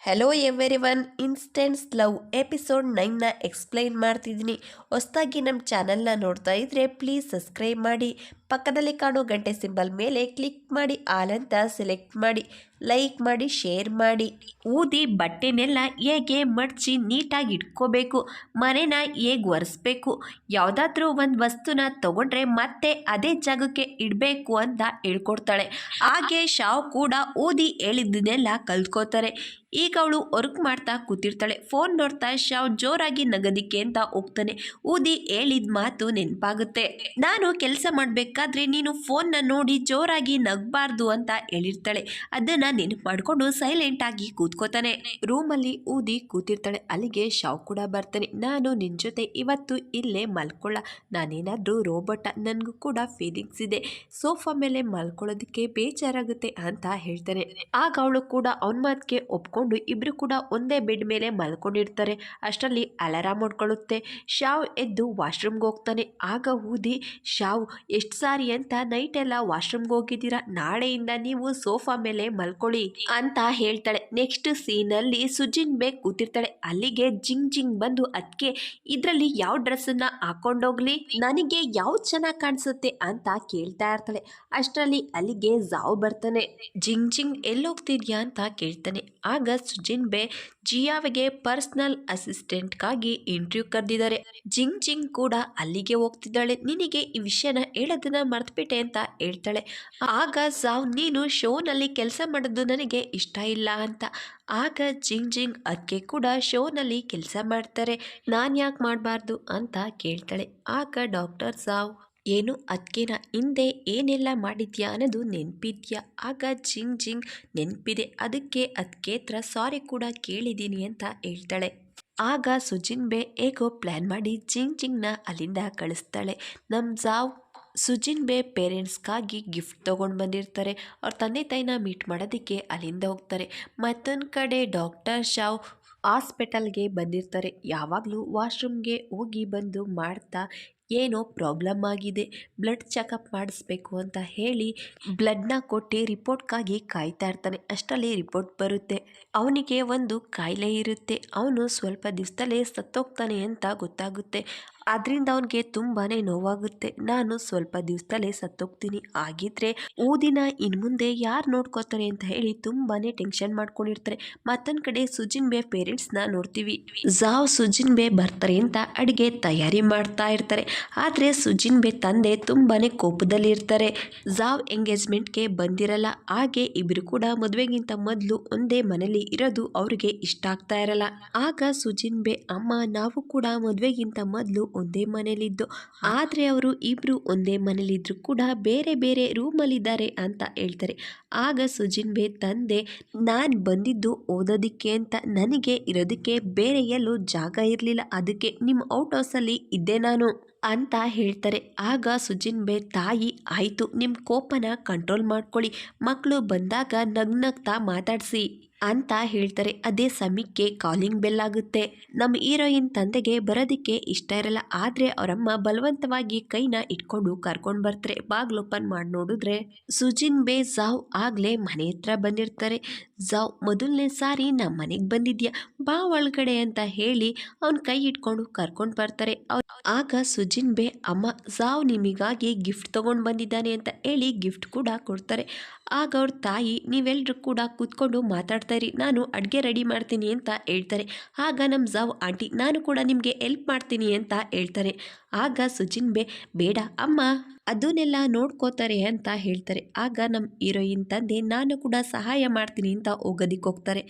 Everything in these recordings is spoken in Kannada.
Hello everyone, instants love episode 9ನ ಎಕ್ಸ್ಪ್ಲೈನ್ ಮಾಡ್ತಿದ್ದೀನಿ. ಹೊಸದಾಗಿ ನಮ್ಮ ಚಾನಲ್ನ ನೋಡ್ತಾ ಇದ್ರೆ ಪ್ಲೀಸ್ ಸಬ್ಸ್ಕ್ರೈಬ್ ಮಾಡಿ, ಪಕ್ಕದಲ್ಲಿ ಕಾಣೋ ಗಂಟೆ ಸಿಂಬಲ್ ಮೇಲೆ ಕ್ಲಿಕ್ ಮಾಡಿ ಆಲ್ ಅಂತ ಸೆಲೆಕ್ಟ್ ಮಾಡಿ, ಲೈಕ್ ಮಾಡಿ, ಶೇರ್ ಮಾಡಿ. ಊದಿ ಬಟ್ಟೆನೆಲ್ಲ ಹೇಗೆ ಮಡಚಿ ನೀಟಾಗಿ ಇಟ್ಕೋಬೇಕು, ಮನೆನ ಹೇಗೆ ಒರೆಸ್ಬೇಕು, ಯಾವುದಾದ್ರೂ ಒಂದು ವಸ್ತುನ ತಗೊಂಡ್ರೆ ಮತ್ತೆ ಅದೇ ಜಾಗಕ್ಕೆ ಇಡಬೇಕು ಅಂತ ಹೇಳ್ಕೊಡ್ತಾಳೆ. ಹಾಗೆ ಶಾವ್ ಕೂಡ ಓದಿ ಹೇಳಿದ್ದನ್ನೆಲ್ಲ ಕಲ್ತ್ಕೋತಾರೆ. ಈಗ ಅವಳು ವರ್ಕ್ ಮಾಡ್ತಾ ಕೂತಿರ್ತಾಳೆ. ಫೋನ್ ನೋಡ್ತಾ ಶಾವ್ ಜೋರಾಗಿ ನಗದಿಕ್ಕೆ ಅಂತ ಹೋಗ್ತಾನೆ. ಊದಿ ಹೇಳಿದ ಮಾತು ನೆನಪಾಗುತ್ತೆ. ನಾನು ಕೆಲಸ ಮಾಡಬೇಕಾದ್ರೆ ನೀನು ಫೋನ್ನ ನೋಡಿ ಜೋರಾಗಿ ನಗಬಾರ್ದು ಅಂತ ಹೇಳಿರ್ತಾಳೆ. ಅದನ್ನ ನೆನಪು ಮಾಡಿಕೊಂಡು ಸೈಲೆಂಟ್ ಆಗಿ ಕೂತ್ಕೋತಾನೆ. ರೂಮಲ್ಲಿ ಊದಿ ಕೂತಿರ್ತಾಳೆ. ಅಲ್ಲಿಗೆ ಶಾವ್ ಕೂಡ ಬರ್ತಾನೆ. ನಾನು ನಿನ್ನ ಜೊತೆ ಇವತ್ತು ಇಲ್ಲೇ ಮಲ್ಕೊಳ್ಳ, ನಾನೇನಾದ್ರೂ ರೋಬೋಟ, ನನಗೂ ಕೂಡ ಫೀಲಿಂಗ್ಸ್ ಇದೆ, ಸೋಫಾ ಮೇಲೆ ಮಲ್ಕೊಳ್ಳೋದಕ್ಕೆ ಬೇಜಾರಾಗುತ್ತೆ ಅಂತ ಹೇಳ್ತಾನೆ. ಆಗ ಅವಳು ಕೂಡ ಅವನ ಮಾತಿಗೆ ಒಪ್ಕೊಂಡು ಇಬ್ರು ಕೂಡ ಒಂದೇ ಬೆಡ್ ಮೇಲೆ ಮಲ್ಕೊಂಡಿರ್ತಾರೆ. ಅಷ್ಟರಲ್ಲಿ ಅಲಾರಾಮ್ ಹೊಡ್ಕೊಳ್ಳುತ್ತೆ. ಶಾವ್ ಎದ್ದು ವಾಶ್ರೂಮ್ಗೆ ಹೋಗ್ತಾನೆ. ಆಗ ಊದಿ, ಶಾವ್ ಎಷ್ಟು ಸಾರಿ ಅಂತ ನೈಟ್ ಎಲ್ಲ ವಾಶ್ರೂಮ್ಗೆ ಹೋಗಿದ್ದೀರಾ, ನಾಳೆಯಿಂದ ನೀವು ಸೋಫಾ ಮೇಲೆ ಮಲ್ಕೊಳ್ಳಿ ಅಂತ ಹೇಳ್ತಾಳೆ. ನೆಕ್ಸ್ಟ್ ಸೀನಲ್ಲಿ ಸುಜಿನ್ ಬೇಗ್ ಕೂತಿರ್ತಾಳೆ. ಅಲ್ಲಿಗೆ ಜಿಂಗ್ ಜಿಂಗ್ ಬಂದು ಅದಕ್ಕೆ ಇದ್ರಲ್ಲಿ ಯಾವ ಡ್ರೆಸ್ಸನ್ನ ಹಾಕೊಂಡೋಗ್ಲಿ, ನನಗೆ ಯಾವ್ದು ಚೆನ್ನಾಗಿ ಕಾಣಿಸುತ್ತೆ ಅಂತ ಕೇಳ್ತಾ ಇರ್ತಾಳೆ. ಅಷ್ಟರಲ್ಲಿ ಅಲ್ಲಿಗೆ ಜಾವ್ ಬರ್ತಾನೆ. ಜಿಂಗ್ ಜಿಂಗ್ ಎಲ್ಲೋಗ್ತಿದ್ಯಾ ಅಂತ ಕೇಳ್ತಾನೆ. ಆಗ ಸುಜಿನ್ ಬೇ ಜಿಯಾವಿಗೆ ಪರ್ಸನಲ್ ಅಸಿಸ್ಟೆಂಟ್ಗಾಗಿ ಇಂಟರ್ವ್ಯೂ ಕರೆದಿದ್ದಾರೆ. ಜಿಂಗ್ ಜಿಂಗ್ ಕೂಡ ಅಲ್ಲಿಗೆ ಹೋಗ್ತಿದ್ದಾಳೆ. ನಿನಗೆ ಈ ವಿಷಯನ ಹೇಳೋದನ್ನ ಮರ್ತ್ಬಿಟ್ಟೆ ಅಂತ ಹೇಳ್ತಾಳೆ. ಆಗ ಜಾವ್, ನೀನು ಶೋನಲ್ಲಿ ಕೆಲಸ ಮಾಡೋದು ನನಗೆ ಇಷ್ಟ ಇಲ್ಲ ಅಂತ. ಆಗ ಜಿಂಗ್ ಜಿಂಗ್ ಅದಕ್ಕೆ ಕೂಡ ಶೋನಲ್ಲಿ ಕೆಲಸ ಮಾಡ್ತಾರೆ, ನಾನು ಯಾಕೆ ಮಾಡಬಾರ್ದು ಅಂತ ಕೇಳ್ತಾಳೆ. ಆಗ ಡಾಕ್ಟರ್ ಜಾವ್, ಏನು ಅದಕ್ಕೆನ ಹಿಂದೆ ಏನೆಲ್ಲ ಮಾಡಿದ್ಯಾ ಅನ್ನೋದು ನೆನಪಿದ್ಯಾ? ಆಗ ಜಿಂಗ್ ಜಿಂಗ್, ನೆನಪಿದೆ, ಅದಕ್ಕೆ ಅದಕ್ಕೆ ಹತ್ರ ಸಾರಿ ಕೂಡ ಕೇಳಿದ್ದೀನಿ ಅಂತ ಹೇಳ್ತಾಳೆ. ಆಗ ಸುಜಿನ್ ಬೇ ಹೇಗೋ ಪ್ಲ್ಯಾನ್ ಮಾಡಿ ಜಿಂಗ್ ಜಿಂಗ್ನ ಅಲ್ಲಿಂದ ಕಳಿಸ್ತಾಳೆ. ನಮ್ಮ ಜಾವ್ ಸುಜಿನ್ ಬೇ ಪೇರೆಂಟ್ಸ್ಗಾಗಿ ಗಿಫ್ಟ್ ತೊಗೊಂಡು ಬಂದಿರ್ತಾರೆ. ಅವ್ರ ತಂದೆ ತಾಯಿನ ಮೀಟ್ ಮಾಡೋದಕ್ಕೆ ಅಲ್ಲಿಂದ ಹೋಗ್ತಾರೆ. ಮತ್ತೊಂದು ಕಡೆ ಡಾಕ್ಟರ್ ಶಾವ್ ಹಾಸ್ಪಿಟಲ್ಗೆ ಬಂದಿರ್ತಾರೆ. ಯಾವಾಗಲೂ ವಾಶ್ರೂಮ್ಗೆ ಹೋಗಿ ಬಂದು ಮಾಡ್ತಾ ಏನೋ ಪ್ರಾಬ್ಲಮ್ ಆಗಿದೆ, ಬ್ಲಡ್ ಚೆಕಪ್ ಮಾಡಿಸ್ಬೇಕು ಅಂತ ಹೇಳಿ ಬ್ಲಡ್ನ ಕೊಟ್ಟು ರಿಪೋರ್ಟ್ಗಾಗಿ ಕಾಯ್ತಾ ಇರ್ತಾನೆ. ಅಷ್ಟರಲ್ಲಿ ರಿಪೋರ್ಟ್ ಬರುತ್ತೆ. ಅವನಿಗೆ ಒಂದು ಕಾಯಿಲೆ ಇರುತ್ತೆ, ಅವನು ಸ್ವಲ್ಪ ದಿವಸದಲ್ಲೇ ಸತ್ತೋಗ್ತಾನೆ ಅಂತ ಗೊತ್ತಾಗುತ್ತೆ. ಅದರಿಂದ ಅವನಿಗೆ ತುಂಬಾ ನೋವಾಗುತ್ತೆ. ನಾನು ಸ್ವಲ್ಪ ದಿವಸದಲ್ಲೇ ಸತ್ತೋಗ್ತೀನಿ, ಆಗಿದ್ರೆ ಊದಿನ ಇನ್ಮುಂದೆ ಯಾರು ನೋಡ್ಕೋತಾರೆ ಅಂತ ಹೇಳಿ ತುಂಬಾ ಟೆನ್ಷನ್ ಮಾಡ್ಕೊಂಡಿರ್ತಾರೆ. ಮತ್ತೊಂದು ಕಡೆ ಸುಜಿನ್ ಬೇ ಪೇರೆಂಟ್ಸ್ನ ನೋಡ್ತೀವಿ. ಜಾವ್ ಸುಜಿನ್ ಬೇ ಬರ್ತಾರೆ ಅಂತ ಅಡುಗೆ ತಯಾರಿ ಮಾಡ್ತಾ ಇರ್ತಾರೆ. ಆದರೆ ಸುಜಿನ್ ಬೇ ತಂದೆ ತುಂಬಾ ಕೋಪದಲ್ಲಿ ಇರ್ತಾರೆ. ಜಾವ್ ಎಂಗೇಜ್ಮೆಂಟ್ಗೆ ಬಂದಿರಲ್ಲ. ಹಾಗೆ ಇಬ್ಬರು ಕೂಡ ಮದುವೆಗಿಂತ ಮೊದಲು ಒಂದೇ ಮನೇಲಿ ಇರೋದು ಅವ್ರಿಗೆ ಇಷ್ಟ ಆಗ್ತಾ ಇರಲ್ಲ. ಆಗ ಸುಜಿನ್ ಬೇ, ಅಮ್ಮ, ನಾವು ಕೂಡ ಮದುವೆಗಿಂತ ಮೊದಲು ಒಂದೇ ಮನೇಲಿದ್ದು, ಆದರೆ ಅವರು ಇಬ್ರು ಒಂದೇ ಮನೇಲಿದ್ರು ಕೂಡ ಬೇರೆ ಬೇರೆ ರೂಮಲ್ಲಿದ್ದಾರೆ ಅಂತ ಹೇಳ್ತಾರೆ. ಆಗ ಸುಜಿನ್ ಬೇ ತಂದೆ, ನಾನು ಬಂದಿದ್ದು ಓದೋದಕ್ಕೆ ಅಂತ, ನನಗೆ ಇರೋದಕ್ಕೆ ಬೇರೆ ಎಲ್ಲೂ ಜಾಗ ಇರಲಿಲ್ಲ, ಅದಕ್ಕೆ ನಿಮ್ಮ ಔಟ್ ಹೌಸಲ್ಲಿ ಇದ್ದೆ ನಾನು ಅಂತ ಹೇಳ್ತಾರೆ. ಆಗ ಸುಜಿನ್ ಬೇ ತಾಯಿ, ಆಯಿತು, ನಿಮ್ಮ ಕೋಪನ ಕಂಟ್ರೋಲ್ ಮಾಡ್ಕೊಳ್ಳಿ, ಮಕ್ಕಳು ಬಂದಾಗ ನಗ್ನಗ್ತಾ ಮಾತಾಡಿಸಿ ಅಂತ ಹೇಳ್ತಾರೆ. ಅದೇ ಸಮಯಕ್ಕೆ ಕಾಲಿಂಗ್ ಬೆಲ್ ಆಗುತ್ತೆ. ನಮ್ಮ ಹೀರೋಯಿನ್ ತಂದೆಗೆ ಬರೋದಕ್ಕೆ ಇಷ್ಟ ಇರಲ್ಲ, ಆದರೆ ಅವರಮ್ಮ ಬಲವಂತವಾಗಿ ಕೈನ ಇಟ್ಕೊಂಡು ಕರ್ಕೊಂಡು ಬರ್ತಾರೆ. ಬಾಗ್ಲು ಓಪನ್ ಮಾಡಿ ನೋಡಿದ್ರೆ ಸುಜಿನ್ ಬೇ ಜಾವ್ ಆಗ್ಲೇ ಮನೆ ಹತ್ರ ಬಂದಿರ್ತಾರೆ. ಜಾವ್, ಮೊದಲನೇ ಸಾರಿ ನಮ್ಮ ಮನೆಗೆ ಬಂದಿದ್ಯಾ, ಬಾ ಒಳಗಡೆ ಅಂತ ಹೇಳಿ ಅವನ ಕೈ ಇಟ್ಕೊಂಡು ಕರ್ಕೊಂಡು ಬರ್ತಾರೆ. ಆಗ ಸುಜಿನ್ ಬೇ, ಅಮ್ಮ, ಜಾವ್ ನಿಮಗಾಗಿ ಗಿಫ್ಟ್ ತೊಗೊಂಡು ಬಂದಿದ್ದಾನೆ ಅಂತ ಹೇಳಿ ಗಿಫ್ಟ್ ಕೂಡ ಕೊಡ್ತಾರೆ. ಆಗ ಅವ್ರ ತಾಯಿ, ನೀವೆಲ್ಲರೂ ಕೂಡ ಕೂತ್ಕೊಂಡು ಮಾತಾಡ್ತಾ ಇರಿ, ನಾನು ಅಡುಗೆ ರೆಡಿ ಮಾಡ್ತೀನಿ ಅಂತ ಹೇಳ್ತಾರೆ. ಆಗ ನಮ್ಮ ಜಾವ್ ಆಂಟಿ, ನಾನು ಕೂಡ ನಿಮಗೆ ಹೆಲ್ಪ್ ಮಾಡ್ತೀನಿ ಅಂತ ಹೇಳ್ತಾರೆ. ಆಗ ಸುಜಿನ್ ಬೇ, ಬೇಡ ಅಮ್ಮ, ಅದನ್ನೆಲ್ಲ ನೋಡ್ಕೋತಾರೆ ಅಂತ ಹೇಳ್ತಾರೆ. ಆಗ ನಮ್ಮ ಹೀರೋಯಿನ್ ತಂದೆ, ನಾನು ಕೂಡ ಸಹಾಯ ಮಾಡ್ತೀನಿ ಅಂತ ಹೋಗೋದಿಕ್ಕೆ ಹೋಗ್ತಾರೆ.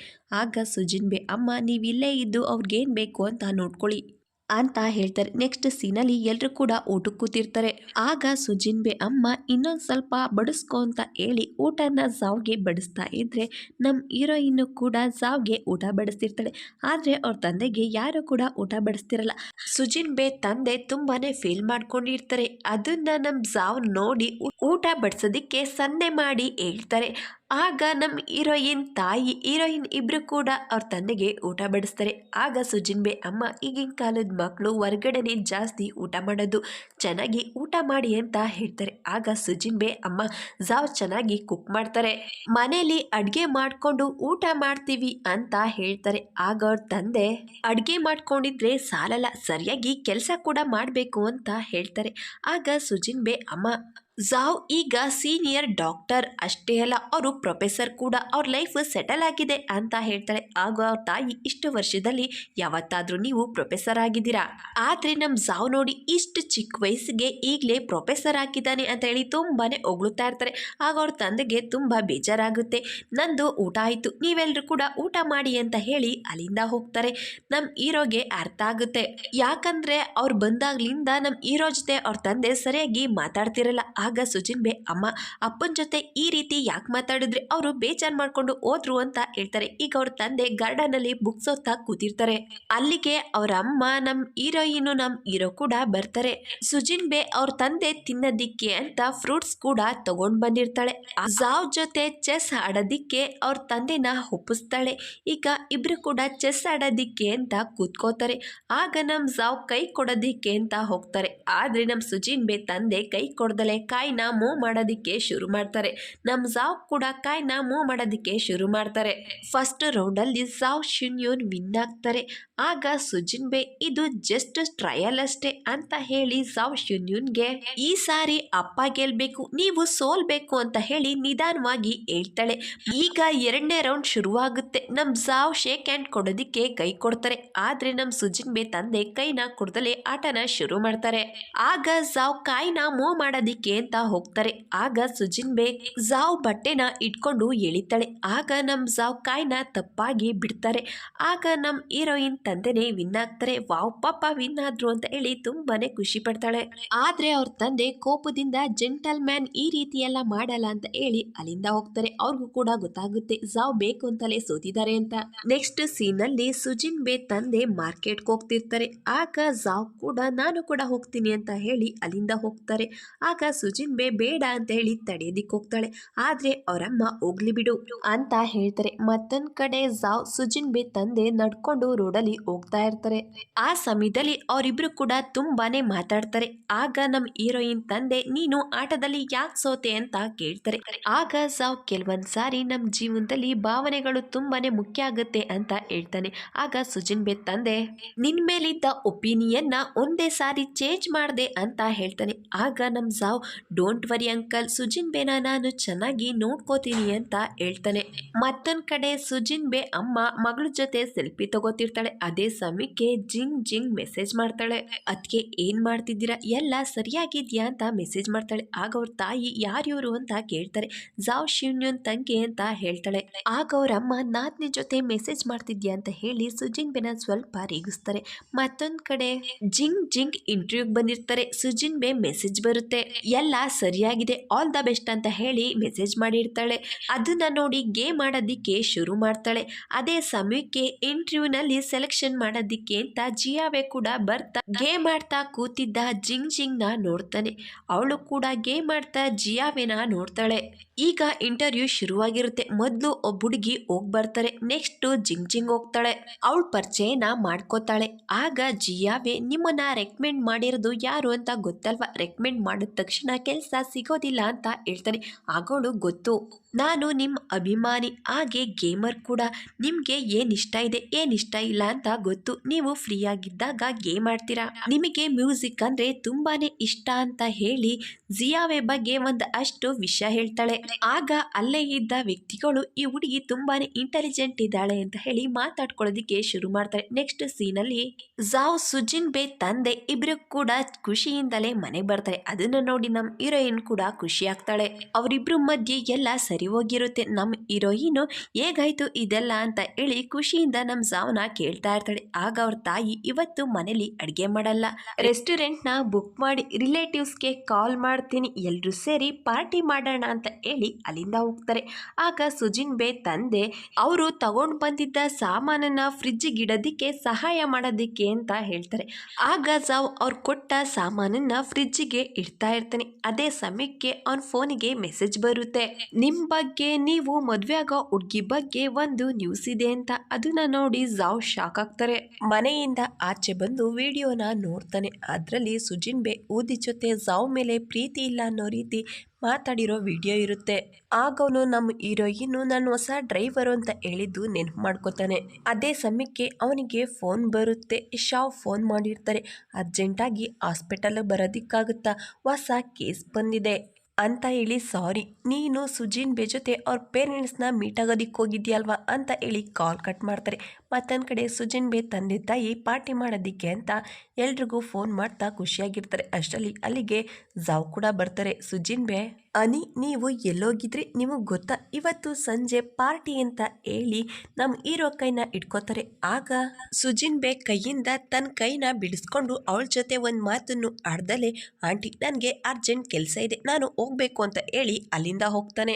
ಆಗ ಸುಜಿನ್ ಬೇ, ಅಮ್ಮ, ನೀವು ಇಲ್ಲೇ ಇದ್ದು ಅವ್ರಿಗೇನು ಬೇಕು ಅಂತ ನೋಡ್ಕೊಳ್ಳಿ ಅಂತ ಹೇಳ್ತಾರೆ. ನೆಕ್ಸ್ಟ್ ಸೀನಲ್ಲಿ ಎಲ್ಲರೂ ಕೂಡ ಊಟಕ್ಕೆ ಕೂತಿರ್ತಾರೆ. ಆಗ ಸುಜಿನ್ ಬೇ, ಅಮ್ಮ, ಇನ್ನೊಂದು ಸ್ವಲ್ಪ ಬಡಿಸ್ಕೊ ಅಂತ ಹೇಳಿ ಊಟನ ಜಾವ್ಗೆ ಬಡಿಸ್ತಾ ಇದ್ರೆ ನಮ್ಮ ಹೀರೋಯಿನ್ನು ಕೂಡ ಜಾವ್ಗೆ ಊಟ ಬಡಿಸ್ತಿರ್ತಾಳೆ. ಆದರೆ ಅವ್ರ ತಂದೆಗೆ ಯಾರು ಕೂಡ ಊಟ ಬಡಿಸ್ತಿರಲ್ಲ. ಸುಜಿನ್ ಬೇ ತಂದೆ ತುಂಬಾನೇ ಫೀಲ್ ಮಾಡ್ಕೊಂಡಿರ್ತಾರೆ. ಅದನ್ನ ನಮ್ಮ ಜಾವ್ ನೋಡಿ ಊಟ ಬಡಿಸೋದಕ್ಕೆ ಸನ್ನೆ ಮಾಡಿ ಹೇಳ್ತಾರೆ. ಆಗ ನಮ್ಮ ಹೀರೋಯಿನ್ ತಾಯಿ ಹೀರೋಯಿನ್ ಇಬ್ರು ಕೂಡ ಅವ್ರ ತಂದೆಗೆ ಊಟ ಬಡಿಸ್ತಾರೆ. ಆಗ ಸುಜಿನ್ ಅಮ್ಮ ಈಗಿನ ಕಾಲದ ಮಕ್ಕಳು ಹೊರ್ಗಡೆನೆ ಜಾಸ್ತಿ ಊಟ ಮಾಡೋದು, ಚೆನ್ನಾಗಿ ಊಟ ಮಾಡಿ ಅಂತ ಹೇಳ್ತಾರೆ. ಆಗ ಸುಜಿನ್ ಅಮ್ಮ ಜಾವ್ ಚೆನ್ನಾಗಿ ಕುಕ್ ಮಾಡ್ತಾರೆ, ಮನೇಲಿ ಅಡ್ಗೆ ಮಾಡ್ಕೊಂಡು ಊಟ ಮಾಡ್ತೀವಿ ಅಂತ ಹೇಳ್ತಾರೆ. ಆಗ ಅವ್ರ ತಂದೆ ಅಡ್ಗೆ ಮಾಡ್ಕೊಂಡಿದ್ರೆ ಸಾಲಲ್ಲ, ಸರಿಯಾಗಿ ಕೆಲಸ ಕೂಡ ಮಾಡಬೇಕು ಅಂತ ಹೇಳ್ತಾರೆ. ಆಗ ಸುಜಿನ್ ಅಮ್ಮ ಜಾವ್ ಈಗ ಸೀನಿಯರ್ ಡಾಕ್ಟರ್ ಅಷ್ಟೇ ಅಲ್ಲ, ಅವರು ಪ್ರೊಫೆಸರ್ ಕೂಡ, ಅವ್ರ ಲೈಫ್ ಸೆಟಲ್ ಆಗಿದೆ ಅಂತ ಹೇಳ್ತಾಳೆ. ಆಗ ಅವ್ರ ತಾಯಿ ಇಷ್ಟು ವರ್ಷದಲ್ಲಿ ಯಾವತ್ತಾದ್ರೂ ನೀವು ಪ್ರೊಫೆಸರ್ ಆಗಿದ್ದೀರಾ, ಆದ್ರೆ ನಮ್ ಜಾವ್ ನೋಡಿ ಇಷ್ಟು ಚಿಕ್ಕ ವಯಸ್ಸಿಗೆ ಈಗಲೇ ಪ್ರೊಫೆಸರ್ ಆಗಿದ್ದಾನೆ ಅಂತ ಹೇಳಿ ತುಂಬಾನೇ ಹೊಗಳುತ್ತಾ ಇರ್ತಾರೆ. ಆಗ ಅವ್ರ ತಂದೆಗೆ ತುಂಬಾ ಬೇಜಾರಾಗುತ್ತೆ. ನಂದು ಊಟ ಆಯ್ತು, ನೀವೆಲ್ಲರೂ ಕೂಡ ಊಟ ಮಾಡಿ ಅಂತ ಹೇಳಿ ಅಲ್ಲಿಂದ ಹೋಗ್ತಾರೆ. ನಮ್ ಹೀರೋಗೆ ಅರ್ಥ ಆಗುತ್ತೆ, ಯಾಕಂದ್ರೆ ಅವ್ರು ಬಂದಾಗ್ಲಿಂದ ನಮ್ ಹೀರೋ ಜೊತೆ ಅವ್ರ ತಂದೆ ಸರಿಯಾಗಿ ಮಾತಾಡ್ತಿರಲ್ಲ. ಆಗ ಸುಜಿನ್ ಅಮ್ಮ ಅಪ್ಪನ ಜೊತೆ ಈ ರೀತಿ ಯಾಕೆ ಮಾತಾಡಿದ್ರೆ ಅವರು ಬೇಜಾರು ಮಾಡ್ಕೊಂಡು ಹೋದ್ರು ಅಂತ ಹೇಳ್ತಾರೆ. ಈಗ ಅವ್ರ ತಂದೆ ಗಾರ್ಡನ್ ಅಲ್ಲಿ ಬುಕ್ಸ್ ಓದ್ತಾ ಕೂತಿರ್ತಾರೆ. ಅಲ್ಲಿಗೆ ಅವ್ರ ಅಮ್ಮ ನಮ್ ಹೀರೋಯಿನ್ ನಮ್ ಹೀರೋ ಕೂಡ ಬರ್ತಾರೆ. ಸುಜಿನ್ ಅವ್ರ ತಂದೆ ತಿನ್ನೋದಿಕ್ಕೆ ಅಂತ ಫ್ರೂಟ್ಸ್ ಕೂಡ ತಗೊಂಡ್ ಬಂದಿರ್ತಾಳೆ. ಜಾವ್ ಜೊತೆ ಚೆಸ್ ಆಡೋದಿಕ್ಕೆ ಅವ್ರ ತಂದೆನ ಒಪ್ಪಿಸ್ತಾಳೆ. ಈಗ ಇಬ್ರು ಕೂಡ ಚೆಸ್ ಆಡೋದಿಕ್ಕೆ ಅಂತ ಕೂತ್ಕೋತಾರೆ. ಆಗ ನಮ್ ಜಾವ್ ಕೈ ಕೊಡೋದಿಕ್ಕೆ ಅಂತ ಹೋಗ್ತಾರೆ. ಆದ್ರೆ ನಮ್ ಸುಜಿನ್ ತಂದೆ ಕೈ ಕೊಡ್ದಲೆ ಕಾಯಿನ ಮೂವ್ ಮಾಡೋದಿಕ್ಕೆ ಶುರು ಮಾಡ್ತಾರೆ. ನಮ್ ಜಾವ್ ಕೂಡ ಕಾಯಿನ ಮೂವ್ ಮಾಡೋದಿಕ್ಕೆ ಶುರು ಮಾಡ್ತಾರೆ. ಫಸ್ಟ್ ರೌಂಡ್ ಅಲ್ಲಿ ಜಾವ್ ಶಿನ್ಯೂನ್ ವಿನ್ ಆಗ್ತಾರೆ. ಆಗ ಸುಜಿನ್ ಇದು ಜಸ್ಟ್ ಟ್ರಯಲ್ ಅಷ್ಟೇ ಅಂತ ಹೇಳಿ ಜಾವ್ ಶಿನ್ಯೂನ್ಗೆ ಈ ಸಾರಿ ಅಪ್ಪ ಗೆಲ್ಬೇಕು, ನೀವು ಸೋಲ್ಬೇಕು ಅಂತ ಹೇಳಿ ನಿಧಾನವಾಗಿ ಹೇಳ್ತಾಳೆ. ಈಗ ಎರಡನೇ ರೌಂಡ್ ಶುರುವಾಗುತ್ತೆ. ನಮ್ ಜಾವ್ ಶೇಕ್ ಹ್ಯಾಂಡ್ ಕೊಡೋದಿಕ್ಕೆ ಕೈ ಕೊಡ್ತಾರೆ. ಆದ್ರೆ ನಮ್ ಸುಜಿನ್ ತಂದೆ ಕೈನ ಕೊಡ್ದಲೆ ಆಟನ ಶುರು ಮಾಡ್ತಾರೆ. ಆಗ ಜಾವ್ ಕಾಯಿನ ಮೂವ್ ಮಾಡೋದಿಕ್ಕೆ ಅಂತ ಹೋಗ್ತಾರೆ. ಆಗ ಸುಜಿನ್ ಜಾವ್ ಬಟ್ಟೆನ ಇಟ್ಕೊಂಡು ಎಳಿತಾಳೆ. ಆಗ ನಮ್ ಜಾವ್ ಕಾಯಿನ ತಪ್ಪಾಗಿ ಬಿಡ್ತಾರೆ. ಆಗ ನಮ್ ಹೀರೋಯಿನ್ ತಂದೆನೆ ವಿನ್ ಆಗ್ತಾರೆ. ವಾವ್, ಪಾಪ ವಿನ್ ಆದ್ರು ಅಂತ ಹೇಳಿ ತುಂಬಾನೇ ಖುಷಿ ಪಡ್ತಾಳೆ. ಆದ್ರೆ ಅವ್ರ ತಂದೆ ಕೋಪದಿಂದ ಜೆಂಟಲ್ ಮ್ಯಾನ್ ಈ ರೀತಿ ಎಲ್ಲ ಮಾಡಲ್ಲ ಅಂತ ಹೇಳಿ ಅಲ್ಲಿಂದ ಹೋಗ್ತಾರೆ. ಅವ್ರಿಗೂ ಕೂಡ ಗೊತ್ತಾಗುತ್ತೆ ಜಾವ್ ಬೇಕು ಅಂತಲೇ ಸೋತಿದ್ದಾರೆ ಅಂತ. ನೆಕ್ಸ್ಟ್ ಸೀನ್ ಅಲ್ಲಿ ಸುಜಿನ್ ತಂದೆ ಮಾರ್ಕೆಟ್ಗೆ ಹೋಗ್ತಿರ್ತಾರೆ. ಆಗ ಜಾವ್ ಕೂಡ ನಾನು ಕೂಡ ಹೋಗ್ತೀನಿ ಅಂತ ಹೇಳಿ ಅಲ್ಲಿಂದ ಹೋಗ್ತಾರೆ. ಆಗ ಸುಜಿನ್ ಬೇಡ ಅಂತ ಹೇಳಿ ತಡೆಯೋದಿಕ್ ಹೋಗ್ತಾಳೆ. ಆದ್ರೆ ಅವರಮ್ಮ ಹೋಗ್ಲಿ ಬಿಡು ಅಂತ ಹೇಳ್ತಾರೆ. ಮತ್ತೊಂದ್ ಕಡೆ ಜಾವ್ ಸುಜಿನ್ ತಂದೆ ನಡ್ಕೊಂಡು ರೋಡಲ್ಲಿ ಹೋಗ್ತಾ ಇರ್ತಾರೆ. ಆ ಸಮಯದಲ್ಲಿ ಅವರಿಬ್ರು ಕೂಡ ತುಂಬಾನೇ ಮಾತಾಡ್ತಾರೆ. ಆಗ ನಮ್ ಹೀರೋಯಿನ್ ತಂದೆ ನೀನು ಆಟದಲ್ಲಿ ಯಾಕೆ ಸೋತೆ ಅಂತ ಕೇಳ್ತಾರೆ. ಆಗ ಜಾವ್ ಕೆಲವೊಂದ್ ಸಾರಿ ನಮ್ ಜೀವನದಲ್ಲಿ ಭಾವನೆಗಳು ತುಂಬಾನೇ ಮುಖ್ಯ ಆಗುತ್ತೆ ಅಂತ ಹೇಳ್ತಾನೆ. ಆಗ ಸುಜಿನ್ ತಂದೆ ನಿನ್ ಮೇಲಿದ್ದ ಒಪಿನಿಯನ್ ಒಂದೇ ಸಾರಿ ಚೇಂಜ್ ಮಾಡ್ದೆ ಅಂತ ಹೇಳ್ತಾನೆ. ಆಗ ನಮ್ ಜಾವ್ ಡೋಂಟ್ ವರಿ ಅಂಕಲ್, ಸುಜಿನ್ ನಾನು ಚೆನ್ನಾಗಿ ನೋಡ್ಕೋತೀನಿ ಅಂತ ಹೇಳ್ತಾನೆ. ಮತ್ತೊಂದ್ ಕಡೆ ಸುಜಿನ್ ಅಮ್ಮ ಮಗಳ ಜೊತೆ ಸೆಲ್ಫಿ ತಗೋತಿರ್ತಾಳೆ. ಅದೇ ಸಮಯಕ್ಕೆ ಜಿಂಗ್ ಜಿಂಗ್ ಮೆಸೇಜ್ ಮಾಡ್ತಾಳೆ. ಅದಕ್ಕೆ ಏನ್ ಮಾಡ್ತಿದ್ದೀರಾ, ಎಲ್ಲ ಸರಿಯಾಗಿದ್ಯಾ ಅಂತ ಮೆಸೇಜ್ ಮಾಡ್ತಾಳೆ. ಆಗ ಅವ್ರ ತಾಯಿ ಯಾರಿವ್ರು ಅಂತ ಕೇಳ್ತಾರೆ. ಜಾವ್ ಶಿವ್ನ್ಯನ್ ತಂಗಿ ಅಂತ ಹೇಳ್ತಾಳೆ. ಆಗ ಅವ್ರ ಅಮ್ಮ ನಾನ್ ನಿನ್ ಜೊತೆ ಮೆಸೇಜ್ ಮಾಡ್ತಿದ್ಯಾ ಅಂತ ಹೇಳಿ ಸುಜಿನ್ ಸ್ವಲ್ಪ ರೇಗಿಸ್ತಾರೆ. ಮತ್ತೊಂದ್ ಕಡೆ ಜಿಂಗ್ ಜಿಂಗ್ ಇಂಟರ್ವ್ಯೂಗ್ ಬಂದಿರ್ತಾರೆ. ಸುಜಿನ್ ಮೆಸೇಜ್ ಬರುತ್ತೆ, ಎಲ್ಲ ಸರಿಯಾಗಿದೆ, ಆಲ್ ದ ಬೆಸ್ಟ್ ಅಂತ ಹೇಳಿ ಮೆಸೇಜ್ ಮಾಡಿರ್ತಾಳೆ. ಅದನ್ನ ನೋಡಿ ಗೇಮ್ ಆಡೋದಿಕ್ಕೆ ಶುರು ಮಾಡ್ತಾಳೆ. ಅದೇ ಸಮಯಕ್ಕೆ ಇಂಟರ್ವ್ಯೂನಲ್ಲಿ ಸೆಲೆಕ್ಷನ್ ಮಾಡೋದಿಕ್ಕೆ ಅಂತ ಜಿಯಾವೆ ಕೂಡ ಬರ್ತಾ ಗೇಮ್ ಆಡ್ತಾ ಕೂತಿದ್ದ ಜಿಂಗ್ ಜಿಂಗ್ ನ ನೋಡ್ತಾನೆ. ಅವಳು ಕೂಡ ಗೇಮ್ ಆಡ್ತಾ ಜಿಯಾವೆನ ನೋಡ್ತಾಳೆ. ಈಗ ಇಂಟರ್ವ್ಯೂ ಶುರುವಾಗಿರುತ್ತೆ. ಮೊದ್ಲು ಒಬ್ಬ ಹುಡುಗಿ ಹೋಗ್ ಬರ್ತಾರೆ. ನೆಕ್ಸ್ಟ್ ಜಿಂಗ್ ಜಿಂಗ್ ಹೋಗ್ತಾಳೆ. ಅವಳು ಪರಿಚಯನ ಮಾಡ್ಕೋತಾಳೆ. ಆಗ ಜಿಯಾವೆ ನಿಮ್ಮನ್ನ ರೆಕಮೆಂಡ್ ಮಾಡಿರೋದು ಯಾರು ಅಂತ ಗೊತ್ತಲ್ವಾ, ರೆಕಮೆಂಡ್ ಮಾಡಿದ ತಕ್ಷಣ ಕೆಲಸ ಸಿಗೋದಿಲ್ಲ ಅಂತ ಹೇಳ್ತಾನೆ. ಆಗೋಳು ಗೊತ್ತು, ನಾನು ನಿಮ್ಮ ಅಭಿಮಾನಿ, ಹಾಗೆ ಗೇಮರ್ ಕೂಡ, ನಿಮಗೆ ಏನು ಇಷ್ಟ ಇದೆ ಏನು ಇಷ್ಟ ಇಲ್ಲ ಅಂತ ಗೊತ್ತು, ನೀವು ಫ್ರೀ ಆಗಿದ್ದಾಗ ಗೇಮ್ ಆಡ್ತೀರಾ, ನಿಮಗೆ ಮ್ಯೂಸಿಕ್ ಅಂದರೆ ತುಂಬಾನೇ ಇಷ್ಟ ಅಂತ ಹೇಳಿ ಜಿಯಾವೆ ಬಗ್ಗೆ ಅಷ್ಟು ವಿಷಯ ಹೇಳ್ತಾಳೆ. ಆಗ ಅಲ್ಲೇ ಇದ್ದ ವ್ಯಕ್ತಿಗಳು ಈ ಹುಡುಗಿ ತುಂಬಾನೇ ಇಂಟೆಲಿಜೆಂಟ್ ಇದ್ದಾಳೆ ಅಂತ ಹೇಳಿ ಮಾತಾಡ್ಕೊಳ್ಳೋದಿಕ್ಕೆ ಶುರು ಮಾಡ್ತಾರೆ. ನೆಕ್ಸ್ಟ್ ಸೀನಲ್ಲಿ ಜಾವ್ ಸುಜಿನ್ ತಂದೆ ಇಬ್ರು ಕೂಡ ಖುಷಿಯಿಂದಲೇ ಮನೆಗೆ ಬರ್ತಾರೆ. ಅದನ್ನ ನೋಡಿ ನಮ್ಮ ಹೀರೋಯಿನ್ ಕೂಡ ಖುಷಿ ಆಗ್ತಾಳೆ. ಅವರಿಬ್ರು ಮಧ್ಯೆ ಎಲ್ಲ ಸರಿ ಹೋಗಿರುತ್ತೆ. ನಮ್ಮ ಹೀರೋಯಿನ್ ಹೇಗಾಯ್ತು ಇದೆಲ್ಲ ಅಂತ ಹೇಳಿ ಖುಷಿಯಿಂದ ನಮ್ಮ ಜಾವ್ನ ಕೇಳ್ತಾ ಇರ್ತಾಳೆ. ಆಗ ಅವ್ರ ತಾಯಿ ಇವತ್ತು ಮನೇಲಿ ಅಡ್ಗೆ ಮಾಡಲ್ಲ, ರೆಸ್ಟೋರೆಂಟ್ ನ ಬುಕ್ ಮಾಡಿ ರಿಲೇಟಿವ್ಸ್ಗೆ ಕಾಲ್ ಮಾಡ್ತೀನಿ, ಎಲ್ರು ಸೇರಿ ಪಾರ್ಟಿ ಮಾಡೋಣ ಅಂತ ಹೇಳಿ ಅಲ್ಲಿಂದ ಹೋಗ್ತಾರೆ. ಆಗ ಸುಜಿನ್ ತಂದೆ ಅವರು ತಗೊಂಡ್ ಬಂದಿದ್ದ ಸಾಮಾನನ್ನ ಫ್ರಿಡ್ಜಿಗೆ ಇಡೋದಿಕ್ಕೆ ಸಹಾಯ ಮಾಡೋದಿಕ್ಕೆ ಅಂತ ಹೇಳ್ತಾರೆ. ಆಗ ಜಾವ್ ಅವ್ರು ಕೊಟ್ಟ ಸಾಮಾನನ್ನ ಫ್ರಿಡ್ಜಿಗೆ ಇಡ್ತಾ ಇರ್ತಾನೆ. ಅದೇ ಸಮಯಕ್ಕೆ ಅವನ ಫೋನಿಗೆ ಮೆಸೇಜ್ ಬರುತ್ತೆ, ನಿಮ್ ಬಗ್ಗೆ, ನೀವು ಮದುವೆ ಆಗೋ ಹುಡುಗಿ ಬಗ್ಗೆ ಒಂದು ನ್ಯೂಸ್ ಇದೆ ಅಂತ ಅದನ್ನ ನೋಡಿ ಜಾವ್ ಶಾಕ್ ಆಗ್ತಾರೆ. ಮನೆಯಿಂದ ಆಚೆ ಬಂದು ವಿಡಿಯೋನ ನೋಡ್ತಾನೆ. ಅದರಲ್ಲಿ ಸುಜಿನ್ ಬೇ ಊದಿ ಜೊತೆ ಜಾವ್ ಮೇಲೆ ಪ್ರೀತಿ ಇಲ್ಲ ಅನ್ನೋ ರೀತಿ ಮಾತಾಡಿರೋ ವಿಡಿಯೋ ಇರುತ್ತೆ. ಆಗ ಅವನು ನಮ್ಮ ಹೀರೋಯಿನ್ ನಾನು ಹೊಸ ಡ್ರೈವರು ಅಂತ ಹೇಳಿದ್ದು ನೆನಪು ಮಾಡ್ಕೋತಾನೆ. ಅದೇ ಸಮಯಕ್ಕೆ ಅವನಿಗೆ ಫೋನ್ ಬರುತ್ತೆ. ಶಾವ್ ಫೋನ್ ಮಾಡಿರ್ತಾರೆ. ಅರ್ಜೆಂಟಾಗಿ ಹಾಸ್ಪಿಟಲ್ ಬರೋದಿಕ್ಕಾಗುತ್ತಾ, ಹೊಸ ಕೇಸ್ ಬಂದಿದೆ ಅಂತ ಹೇಳಿ, ಸಾರಿ ನೀನು ಸುಜಿನ್ ಬೇ ಜೊತೆ ಅವ್ರ ಪೇರೆಂಟ್ಸ್ನ ಮೀಟ್ ಆಗೋದಿಕ್ಕೆ ಹೋಗಿದ್ಯಲ್ವಾ ಅಂತ ಹೇಳಿ ಕಾಲ್ ಕಟ್ ಮಾಡ್ತಾರೆ. ಮತ್ತೊಂದು ಕಡೆ ಸುಜಿನ್ ಬೇ ತಂದೆ ತಾಯಿ ಪಾರ್ಟಿ ಮಾಡೋದಿಕ್ಕೆ ಅಂತ ಎಲ್ರಿಗೂ ಫೋನ್ ಮಾಡ್ತಾ ಖುಷಿಯಾಗಿರ್ತಾರೆ. ಅಷ್ಟರಲ್ಲಿ ಅಲ್ಲಿಗೆ ಜಾವ್ ಕೂಡ ಬರ್ತಾರೆ. ಸುಜಿನ್ ಬೇ, ಅನಿ ನೀವು ಎಲ್ಲೋಗಿದ್ರಿ, ನಿಮಗೆ ಗೊತ್ತಾ ಇವತ್ತು ಸಂಜೆ ಪಾರ್ಟಿ ಅಂತ ಹೇಳಿ ನಮ್ಮ ಹೀರೋ ಕೈನ ಇಟ್ಕೋತಾರೆ. ಆಗ ಸುಜಿನ್ ಬೇ ಕೈಯಿಂದ ತನ್ನ ಕೈನ ಬಿಡಿಸ್ಕೊಂಡು ಅವಳ ಜೊತೆ ಒಂದು ಮಾತನ್ನು ಆಡ್ದಲೆ, ಆಂಟಿ ನನಗೆ ಅರ್ಜೆಂಟ್ ಕೆಲಸ ಇದೆ, ನಾನು ಹೋಗ್ಬೇಕು ಅಂತ ಹೇಳಿ ಅಲ್ಲಿಂದ ಹೋಗ್ತಾನೆ.